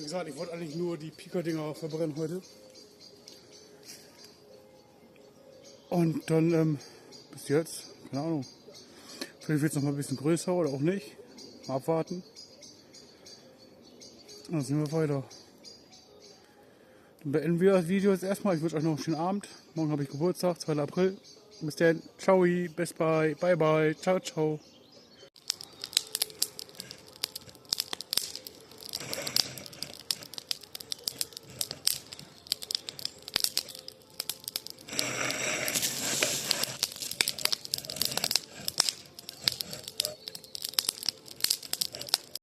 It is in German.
gesagt, ich wollte eigentlich nur die Pika-Dinger verbrennen heute. Und dann, bis jetzt, keine Ahnung. Vielleicht wird es noch mal ein bisschen größer oder auch nicht. Mal abwarten. Und dann sehen wir weiter. Dann beenden wir das Video jetzt erstmal. Ich wünsche euch noch einen schönen Abend. Morgen habe ich Geburtstag, 2. April. Bis dann. Ciao. Bye bye. Ciao, ciao.